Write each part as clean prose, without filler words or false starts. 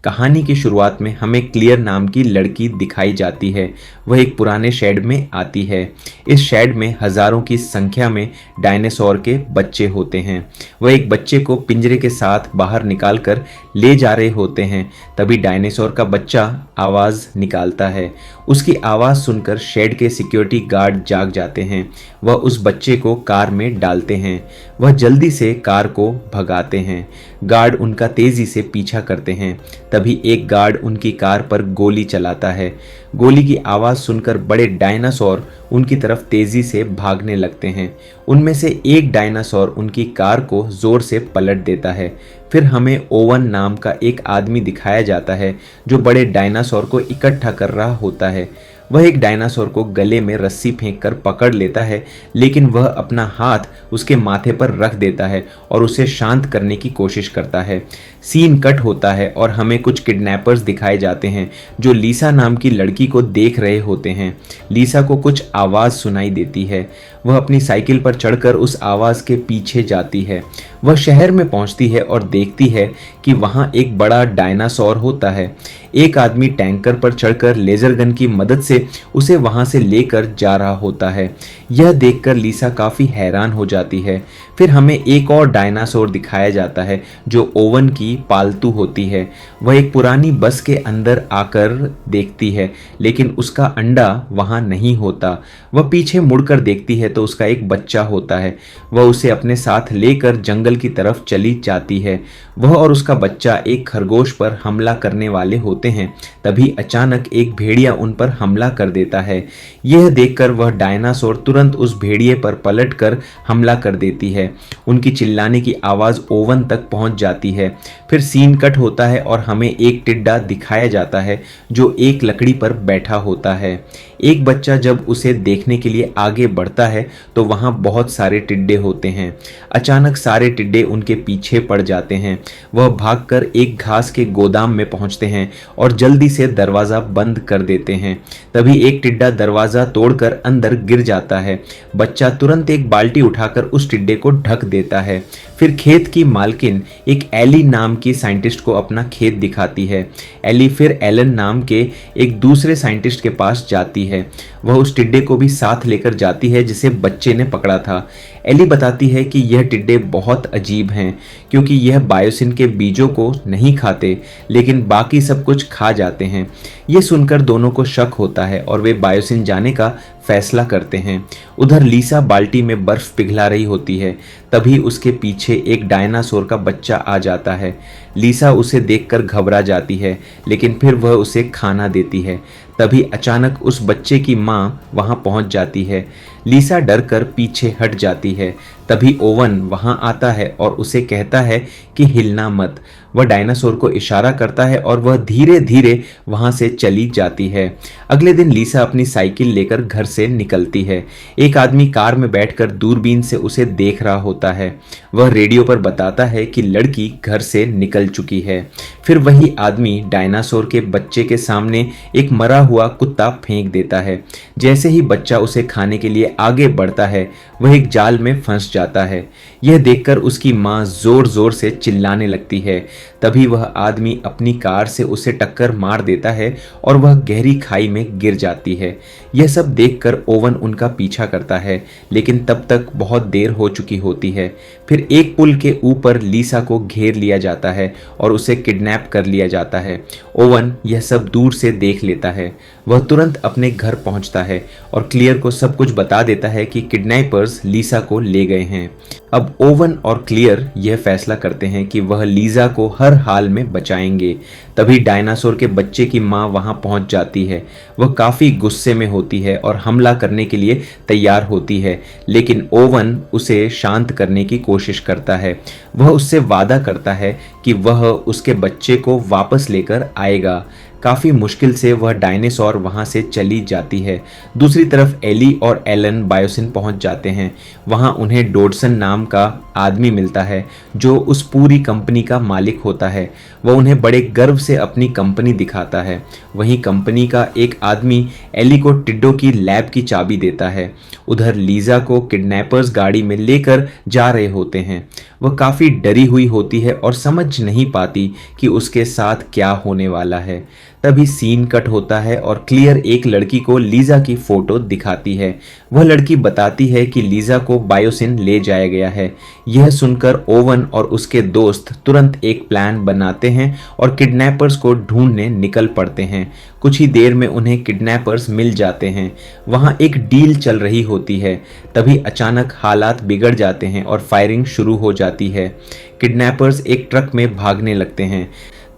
कहानी की शुरुआत में हमें क्लियर नाम की लड़की दिखाई जाती है। वह एक पुराने शेड में आती है। इस शेड में हजारों की संख्या में डायनासोर के बच्चे होते हैं। वह एक बच्चे को पिंजरे के साथ बाहर निकाल कर ले जा रहे होते हैं। तभी डायनासोर का बच्चा आवाज निकालता है। उसकी आवाज सुनकर शेड के सिक्योरिटी गार्ड जाग जाते हैं। वह उस बच्चे को कार में डालते हैं। वह जल्दी से कार को भगाते हैं। गार्ड उनका तेजी से पीछा करते हैं। तभी एक गार्ड उनकी कार पर गोली चलाता है। गोली की आवाज सुनकर बड़े डायनासोर उनकी तरफ तेजी से भागने लगते हैं। उनमें से एक डायनासोर उनकी कार को जोर से पलट देता है। फिर हमें ओवन नाम का एक आदमी दिखाया जाता है जो बड़े डायनासोर को इकट्ठा कर रहा होता है। वह एक डायनासोर को गले में रस्सी फेंक कर पकड़ लेता है, लेकिन वह अपना हाथ उसके माथे पर रख देता है और उसे शांत करने की कोशिश करता है। सीन कट होता है और हमें कुछ किडनैपर्स दिखाए जाते हैं जो लीसा नाम की लड़की को देख रहे होते हैं। लीसा को कुछ आवाज़ सुनाई देती है। वह अपनी साइकिल पर चढ़कर उस आवाज़ के पीछे जाती है। वह शहर में पहुंचती है और देखती है कि वहां एक बड़ा डायनासोर होता है। एक आदमी टैंकर पर चढ़कर लेजर गन की मदद से उसे वहां से लेकर जा रहा होता है। यह देखकर लीसा काफ़ी हैरान हो जाती है। फिर हमें एक और डायनासोर दिखाया जाता है जो ओवन की पालतू होती है। वह एक पुरानी बस के अंदर आकर देखती है, लेकिन उसका अंडा वहां नहीं होता। वह पीछे मुड़कर देखती है तो उसका एक बच्चा होता है। वह उसे अपने साथ लेकर जंगल की तरफ चली जाती है। वह और उसका बच्चा एक खरगोश पर हमला करने वाले होते हैं। तभी अचानक एक भेड़िया उन पर हमला कर देता है। यह देखकर वह डायनासोर तुरंत उस भेड़िए पर पलटकर हमला कर देती है। उनकी चिल्लाने की आवाज़ ओवन तक पहुंच जाती है। फिर सीन कट होता है और हमें एक टिड्डा दिखाया जाता है जो एक लकड़ी पर बैठा होता है। एक बच्चा जब उसे देखने के लिए आगे बढ़ता है तो वहां बहुत सारे टिड्डे होते हैं। अचानक सारे टिड्डे उनके पीछे पड़ जाते हैं। वह भागकर एक घास के गोदाम में पहुंचते हैं और जल्दी से दरवाज़ा बंद कर देते हैं। तभी एक टिड्डा दरवाज़ा तोड़कर अंदर गिर जाता है। बच्चा तुरंत एक बाल्टी उठाकर उस टिड्डे को ढक देता है। फिर खेत की मालकिन एक एली नाम की साइंटिस्ट को अपना खेत दिखाती है। एली फिर एलन नाम के एक दूसरे साइंटिस्ट के पास जाती है। वह उस टिड्डे को भी साथ लेकर जाती है जिसे बच्चे ने पकड़ा था। एली बताती है कि यह टिड्डे बहुत अजीब हैं क्योंकि यह बायोसिन के बीजों को नहीं खाते, लेकिन बाकी सब कुछ खा जाते हैं। ये सुनकर दोनों को शक होता है और वे बायोसिन जाने का फैसला करते हैं। उधर लीसा बाल्टी में बर्फ पिघला रही होती है। तभी उसके पीछे एक डायनासोर का बच्चा आ जाता है। लीसा उसे देखकर घबरा जाती है, लेकिन फिर वह उसे खाना देती है। तभी अचानक उस बच्चे की माँ वहां पहुंच जाती है। लीसा डरकर पीछे हट जाती है। तभी ओवन वहां आता है और उसे कहता है कि हिलना मत। वह डायनासोर को इशारा करता है और वह धीरे धीरे वहां से चली जाती है। अगले दिन लीसा अपनी साइकिल लेकर घर से निकलती है। एक आदमी कार में बैठकर दूरबीन से उसे देख रहा होता है। वह रेडियो पर बताता है कि लड़की घर से निकल चुकी है। फिर वही आदमी डायनासोर के बच्चे के सामने एक मरा हुआ कुत्ता फेंक देता है। जैसे ही बच्चा उसे खाने के लिए आगे बढ़ता है, वह एक जाल में फंस जाता है। यह देखकर उसकी माँ जोर जोर से चिल्लाने लगती है। तभी वह आदमी अपनी कार से उसे टक्कर मार देता है और वह गहरी खाई में गिर जाती है। यह सब देखकर ओवन उनका पीछा करता है, लेकिन तब तक बहुत देर हो चुकी होती है। फिर एक पुल के ऊपर लीसा को घेर लिया जाता है और उसे किडनैप कर लिया जाता है। ओवन यह सब दूर से देख लेता है। वह तुरंत अपने घर पहुंचता है और क्लियर को सब कुछ बता देता है कि किडनैपर्स लीसा को ले गए हैं। अब ओवन और क्लियर यह फैसला करते हैं कि वह लीसा को हर हाल में बचाएंगे। तभी डायनासोर के बच्चे की माँ वहां पहुंच जाती है। वह काफ़ी गुस्से में होती है और हमला करने के लिए तैयार होती है, लेकिन ओवन उसे शांत करने की कोशिश करता है। वह उससे वादा करता है कि वह उसके बच्चे को वापस लेकर आएगा। काफ़ी मुश्किल से वह डायनासोर वहां से चली जाती है। दूसरी तरफ एली और एलन बायोसिन पहुंच जाते हैं। वहां उन्हें डोडसन नाम का आदमी मिलता है जो उस पूरी कंपनी का मालिक होता है। वह उन्हें बड़े गर्व से अपनी कंपनी दिखाता है। वहीं कंपनी का एक आदमी एली को टिड्डो की लैब की चाबी देता है। उधर लीजा को किडनैपर्स गाड़ी में लेकर जा रहे होते हैं। वह काफ़ी डरी हुई होती है और समझ नहीं पाती कि उसके साथ क्या होने वाला है। तभी सीन कट होता है और क्लियर एक लड़की को लीजा की फोटो दिखाती है। वह लड़की बताती है कि लीजा को बायोसिन ले जाया गया है। यह सुनकर ओवन और उसके दोस्त तुरंत एक प्लान बनाते हैं और किडनैपर्स को ढूंढने निकल पड़ते हैं। कुछ ही देर में उन्हें किडनैपर्स मिल जाते हैं। वहां एक डील चल रही होती है। तभी अचानक हालात बिगड़ जाते हैं और फायरिंग शुरू हो जाती है। किडनैपर्स एक ट्रक में भागने लगते हैं।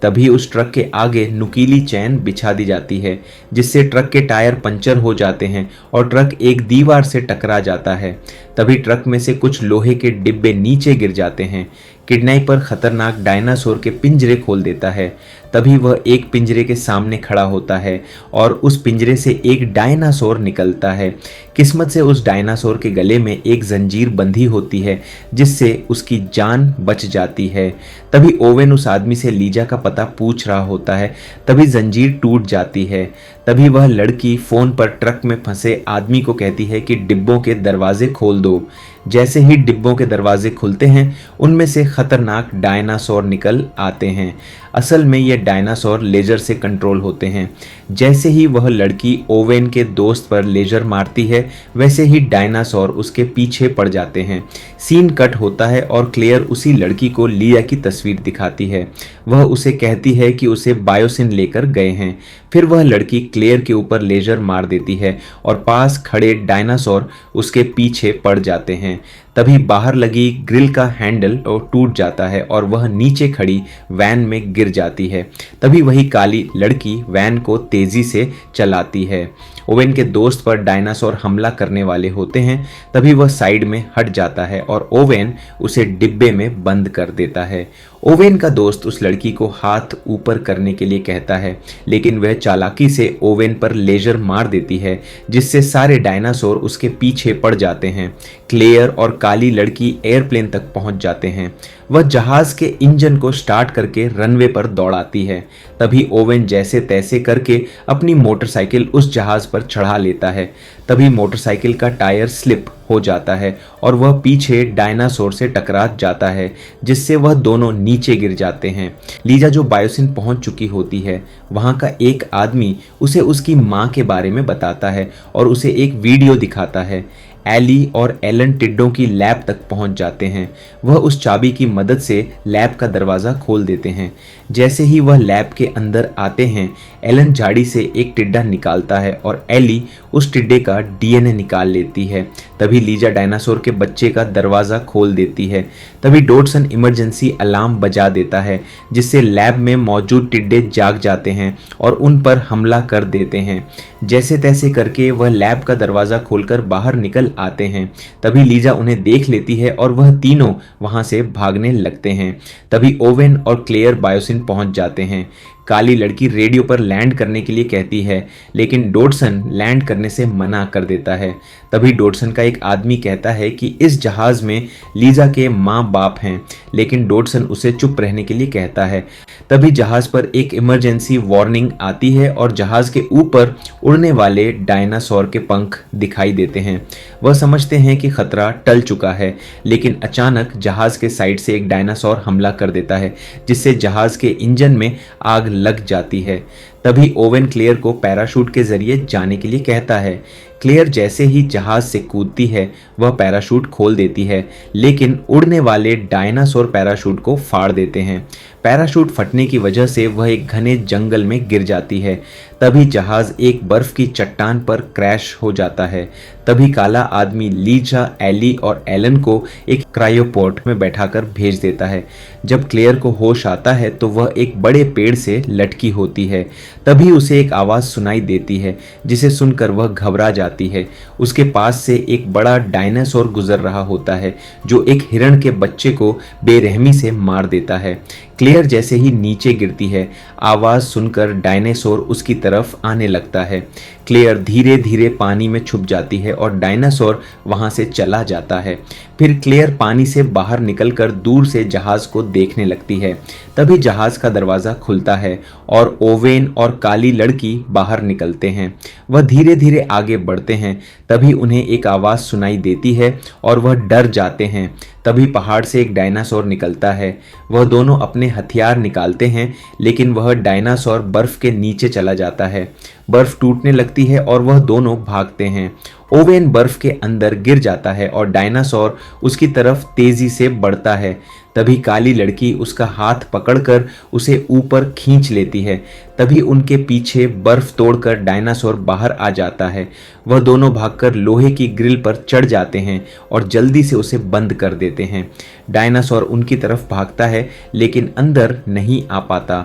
तभी उस ट्रक के आगे नुकीली चैन बिछा दी जाती है, जिससे ट्रक के टायर पंचर हो जाते हैं और ट्रक एक दीवार से टकरा जाता है। तभी ट्रक में से कुछ लोहे के डिब्बे नीचे गिर जाते हैं। किडनैपर खतरनाक डायनासोर के पिंजरे खोल देता है। तभी वह एक पिंजरे के सामने खड़ा होता है और उस पिंजरे से एक डायनासोर निकलता है। किस्मत से उस डायनासोर के गले में एक जंजीर बंधी होती है, जिससे उसकी जान बच जाती है। तभी ओवेन उस आदमी से लीजा का पता पूछ रहा होता है। तभी जंजीर टूट जाती है। तभी वह लड़की फोन पर ट्रक में फंसे आदमी को कहती है कि डिब्बों के दरवाजे खोल दो। जैसे ही डिब्बों के दरवाजे खुलते हैं, उनमें से खतरनाक डायनासोर निकल आते हैं। असल में ये डायनासोर लेजर से कंट्रोल होते हैं। जैसे ही वह लड़की ओवेन के दोस्त पर लेजर मारती है, वैसे ही डायनासोर उसके पीछे पड़ जाते हैं। सीन कट होता है और क्लेयर उसी लड़की को लिया की तस्वीर दिखाती है। वह उसे कहती है कि उसे बायोसिन लेकर गए हैं। फिर वह लड़की क्लेयर के ऊपर लेजर मार देती है और पास खड़े डायनासोर उसके पीछे पड़ जाते हैं। तभी बाहर लगी ग्रिल का हैंडल टूट जाता है और वह नीचे खड़ी वैन में गिर जाती है। तभी वही काली लड़की वैन को तेजी से चलाती है। ओवेन के दोस्त पर डायनासोर हमला करने वाले होते हैं। तभी वह साइड में हट जाता है और ओवेन उसे डिब्बे में बंद कर देता है। ओवेन का दोस्त उस लड़की को हाथ ऊपर करने के लिए कहता है, लेकिन वह चालाकी से ओवेन पर लेजर मार देती है, जिससे सारे डायनासोर उसके पीछे पड़ जाते हैं। क्लेयर और काली लड़की एयरप्लेन तक पहुंच जाते हैं। वह जहाज के इंजन को स्टार्ट करके रनवे पर दौड़ाती है। तभी ओवेन जैसे तैसे करके अपनी मोटरसाइकिल उस जहाज पर चढ़ा लेता है। तभी मोटरसाइकिल का टायर स्लिप हो जाता है और वह पीछे डायनासोर से टकरा जाता है, जिससे वह दोनों नीचे गिर जाते हैं। लीजा जो बायोसिन पहुंच चुकी होती है, वहां का एक आदमी उसे उसकी मां के बारे में बताता है और उसे एक वीडियो दिखाता है। एली और एलन टिड्डों की लैब तक पहुंच जाते हैं। वह उस चाबी की मदद से लैब का दरवाज़ा खोल देते हैं। जैसे ही वह लैब के अंदर आते हैं, एलन झाड़ी से एक टिड्डा निकालता है और एली उस टिड्डे का डीएनए निकाल लेती है। तभी लीजा डायनासोर के बच्चे का दरवाज़ा खोल देती है। तभी डॉडसन इमरजेंसी अलार्म बजा देता है, जिससे लैब में मौजूद टिड्डे जाग जाते हैं और उन पर हमला कर देते हैं। जैसे तैसे करके वह लैब का दरवाज़ा खोलकर बाहर निकल आते हैं। तभी लीजा उन्हें देख लेती है और वह तीनों वहां से भागने लगते हैं। तभी ओवेन और क्लेयर बायोसिन पहुंच जाते हैं। काली लड़की रेडियो पर लैंड करने के लिए कहती है, लेकिन डॉडसन लैंड करने से मना कर देता है। तभी डॉडसन का एक आदमी कहता है कि इस जहाज में लीजा के माँ बाप हैं, लेकिन डॉडसन उसे चुप रहने के लिए कहता है। तभी जहाज पर एक इमरजेंसी वार्निंग आती है और जहाज के ऊपर उड़ने वाले डायनासोर के पंख दिखाई देते हैं। वह समझते हैं कि खतरा टल चुका है, लेकिन अचानक जहाज के साइड से एक डायनासोर हमला कर देता है, जिससे जहाज के इंजन में आग लग जाती है। तभी ओवेन क्लेयर को पैराशूट के जरिए जाने के लिए कहता है। क्लेयर जैसे ही जहाज से कूदती है, वह पैराशूट खोल देती है, लेकिन उड़ने वाले डायनासोर पैराशूट को फाड़ देते हैं। पैराशूट फटने की वजह से वह एक घने जंगल में गिर जाती है। तभी जहाज एक बर्फ की चट्टान पर क्रैश हो जाता है। तभी काला आदमी लीजा, एली और एलन को एक क्रायोपोर्ट में बैठाकर भेज देता है। जब क्लेयर को होश आता है तो वह एक बड़े पेड़ से लटकी होती है। तभी उसे एक आवाज़ सुनाई देती है, जिसे सुनकर वह घबरा जाती है। उसके पास से एक बड़ा डायनासोर गुजर रहा होता है, जो एक हिरण के बच्चे को बेरहमी से मार देता है। क्लेयर जैसे ही नीचे गिरती है, आवाज़ सुनकर डायनासोर उसकी तरफ आने लगता है। क्लेयर धीरे धीरे पानी में छुप जाती है और डायनासोर वहां से चला जाता है। फिर क्लेयर पानी से बाहर निकलकर दूर से जहाज को देखने लगती है। तभी जहाज का दरवाजा खुलता है और ओवेन और काली लड़की बाहर निकलते हैं। वह धीरे धीरे आगे बढ़ते हैं। तभी उन्हें एक आवाज़ सुनाई देती है और वह डर जाते हैं। तभी पहाड़ से एक डायनासोर निकलता है। वह दोनों अपने हथियार निकालते हैं, लेकिन वह डायनासोर बर्फ के नीचे चला जाता है। बर्फ टूटने लगती है और वह दोनों भागते हैं। ओवेन बर्फ के अंदर गिर जाता है और डायनासोर उसकी तरफ तेजी से बढ़ता है। तभी काली लड़की उसका हाथ पकड़कर उसे ऊपर खींच लेती है। तभी उनके पीछे बर्फ तोड़कर डायनासोर बाहर आ जाता है। वह दोनों भागकर लोहे की ग्रिल पर चढ़ जाते हैं और जल्दी से उसे बंद कर देते हैं। डायनासोर उनकी तरफ भागता है, लेकिन अंदर नहीं आ पाता।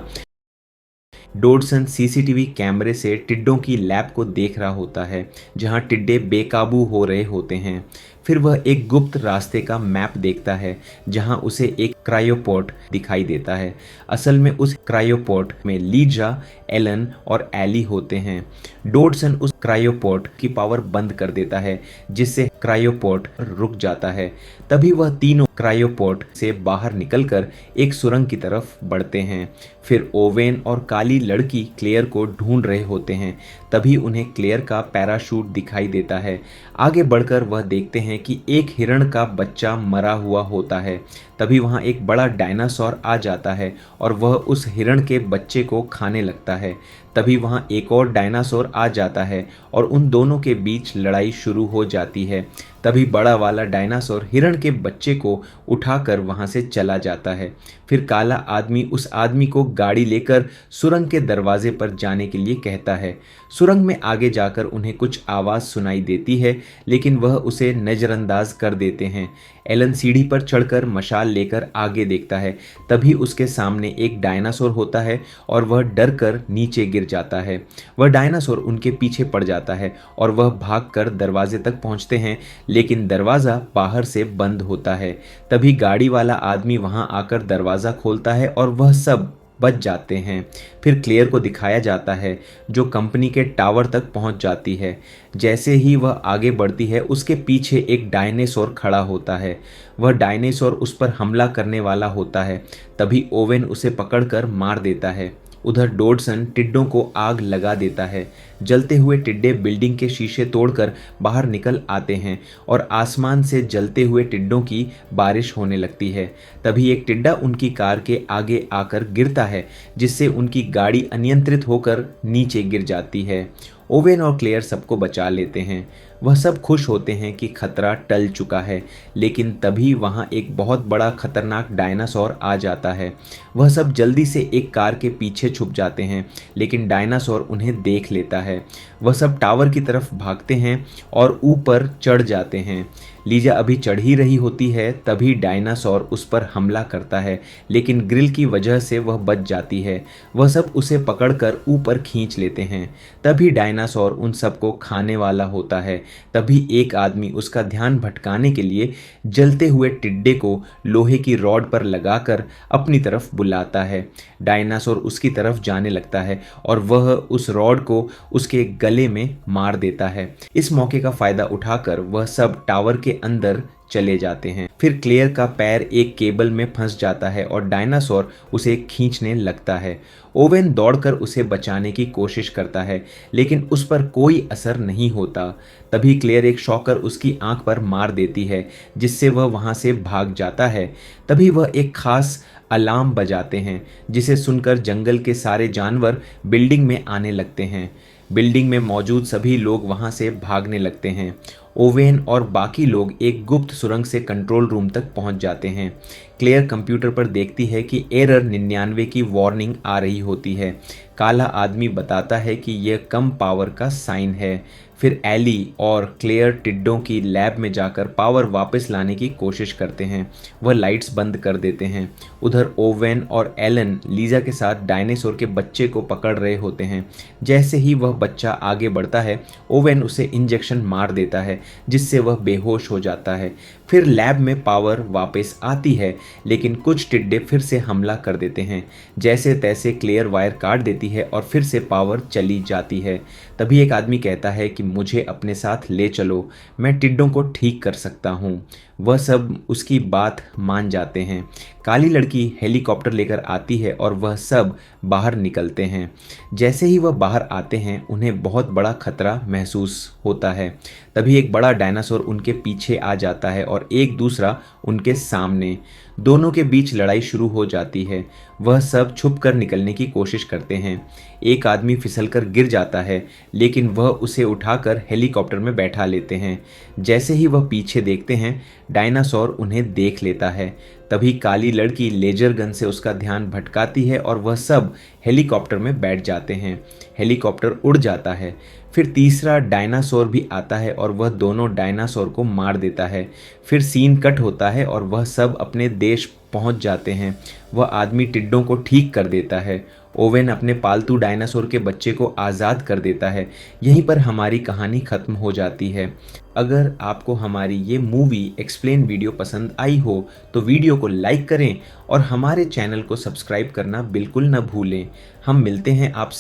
डोडसन सीसीटीवी कैमरे से टिड्डों की लैब को देख रहा होता है, जहां टिड्डे बेकाबू हो रहे होते हैं। फिर वह एक गुप्त रास्ते का मैप देखता है, जहां उसे एक क्रायोपोर्ट दिखाई देता है। असल में उस क्रायोपोर्ट में लीजा, एलन और एली होते हैं। डोडसन उस क्रायोपोर्ट की पावर बंद कर देता है, जिससे क्रायोपोर्ट रुक जाता है। तभी वह तीनों क्रायोपोर्ट से बाहर निकलकर एक सुरंग की तरफ बढ़ते हैं। फिर ओवेन और काली लड़की क्लेयर को ढूंढ रहे होते हैं। तभी उन्हें क्लेयर का पैराशूट दिखाई देता है। आगे बढ़कर वह देखते हैं कि एक हिरण का बच्चा मरा हुआ होता है। तभी वहाँ एक बड़ा डायनासोर आ जाता है और वह उस हिरण के बच्चे को खाने लगता है। तभी वहाँ एक और डायनासोर आ जाता है और उन दोनों के बीच लड़ाई शुरू हो जाती है। तभी बड़ा वाला डायनासोर हिरण के बच्चे को उठाकर वहाँ से चला जाता है। फिर काला आदमी उस आदमी को गाड़ी लेकर सुरंग के दरवाजे पर जाने के लिए कहता है। सुरंग में आगे जाकर उन्हें कुछ आवाज़ सुनाई देती है, लेकिन वह उसे नज़रअंदाज कर देते हैं। एलन सीढ़ी पर चढ़कर मशाल लेकर आगे देखता है। तभी उसके सामने एक डायनासोर होता है और वह डर कर नीचे गिर जाता है। वह डायनासोर उनके पीछे पड़ जाता है और वह भागकर दरवाजे तक पहुंचते हैं, लेकिन दरवाज़ा बाहर से बंद होता है। तभी गाड़ी वाला आदमी वहां आकर दरवाज़ा खोलता है और वह सब बच जाते हैं। फिर क्लेयर को दिखाया जाता है, जो कंपनी के टावर तक पहुंच जाती है। जैसे ही वह आगे बढ़ती है, उसके पीछे एक डायनासोर खड़ा होता है। वह डायनासोर उस पर हमला करने वाला होता है। तभी ओवेन उसे पकड़कर मार देता है। उधर डोडसन टिड्डों को आग लगा देता है। जलते हुए टिड्डे बिल्डिंग के शीशे तोड़कर बाहर निकल आते हैं और आसमान से जलते हुए टिड्डों की बारिश होने लगती है। तभी एक टिड्डा उनकी कार के आगे आकर गिरता है, जिससे उनकी गाड़ी अनियंत्रित होकर नीचे गिर जाती है। ओवेन और क्लेयर सबको बचा लेते हैं। वह सब खुश होते हैं कि खतरा टल चुका है, लेकिन तभी वहाँ एक बहुत बड़ा खतरनाक डायनासोर आ जाता है। वह सब जल्दी से एक कार के पीछे छुप जाते हैं, लेकिन डायनासोर उन्हें देख लेता है। वह सब टावर की तरफ भागते हैं और ऊपर चढ़ जाते हैं। लीजा अभी चढ़ ही रही होती है, तभी डायनासोर उस पर हमला करता है, लेकिन ग्रिल की वजह से वह बच जाती है। वह सब उसे पकड़कर ऊपर खींच लेते हैं। तभी डायनासोर उन सबको खाने वाला होता है। तभी एक आदमी उसका ध्यान भटकाने के लिए जलते हुए टिड्डे को लोहे की रॉड पर लगाकर अपनी तरफ बुलाता है। डायनासोर उसकी तरफ जाने लगता है और वह उस रॉड को उसके गले में मार देता है। इस मौके का फायदा उठाकर वह सब टावर के अंदर चले जाते हैं। फिर क्लेयर का पैर एक केबल में फंस जाता है और डायनासोर उसे खींचने लगता है। ओवेन दौड़कर उसे बचाने की कोशिश करता है, लेकिन उस पर कोई असर नहीं होता। तभी क्लेयर एक शॉकर उसकी आंख पर मार देती है, जिससे वह वहां से भाग जाता है। तभी वह एक खास अलार्म बजाते हैं, जिसे सुनकर जंगल के सारे जानवर बिल्डिंग में आने लगते हैं। बिल्डिंग में मौजूद सभी लोग वहां से भागने लगते हैं। ओवेन और बाकी लोग एक गुप्त सुरंग से कंट्रोल रूम तक पहुंच जाते हैं। क्लेयर कंप्यूटर पर देखती है कि एरर 99 की वार्निंग आ रही होती है। काला आदमी बताता है कि यह कम पावर का साइन है। फिर एली और क्लेयर टिड्डों की लैब में जाकर पावर वापस लाने की कोशिश करते हैं। वह लाइट्स बंद कर देते हैं। उधर ओवेन और एलन लीजा के साथ डायनासोर के बच्चे को पकड़ रहे होते हैं। जैसे ही वह बच्चा आगे बढ़ता है, ओवेन उसे इंजेक्शन मार देता है, जिससे वह बेहोश हो जाता है। फिर लैब में पावर वापस आती है, लेकिन कुछ टिड्डे फिर से हमला कर देते हैं। जैसे तैसे क्लेयर वायर काट देती है और फिर से पावर चली जाती है। तभी एक आदमी कहता है कि मुझे अपने साथ ले चलो, मैं टिड्डों को ठीक कर सकता हूँ। वह सब उसकी बात मान जाते हैं। काली लड़की हेलीकॉप्टर लेकर आती है और वह सब बाहर निकलते हैं। जैसे ही वह बाहर आते हैं उन्हें बहुत बड़ा खतरा महसूस होता है। तभी एक बड़ा डायनासोर उनके पीछे आ जाता है और एक दूसरा उनके सामने। दोनों के बीच लड़ाई शुरू हो जाती है। वह सब छुप कर निकलने की कोशिश करते हैं। एक आदमी फिसलकर गिर जाता है, लेकिन वह उसे उठाकर हेलीकॉप्टर में बैठा लेते हैं। जैसे ही वह पीछे देखते हैं, डायनासोर उन्हें देख लेता है। तभी काली लड़की लेजर गन से उसका ध्यान भटकाती है और वह सब हेलीकॉप्टर में बैठ जाते हैं। हेलीकॉप्टर उड़ जाता है। फिर तीसरा डायनासोर भी आता है और वह दोनों डायनासोर को मार देता है। फिर सीन कट होता है और वह सब अपने देश पहुंच जाते हैं। वह आदमी टिड्डों को ठीक कर देता है। ओवेन अपने पालतू डायनासोर के बच्चे को आज़ाद कर देता है। यहीं पर हमारी कहानी ख़त्म हो जाती है। अगर आपको हमारी ये मूवी एक्सप्लेन वीडियो पसंद आई हो तो वीडियो को लाइक करें और हमारे चैनल को सब्सक्राइब करना बिल्कुल न भूलें। हम मिलते हैं आपसे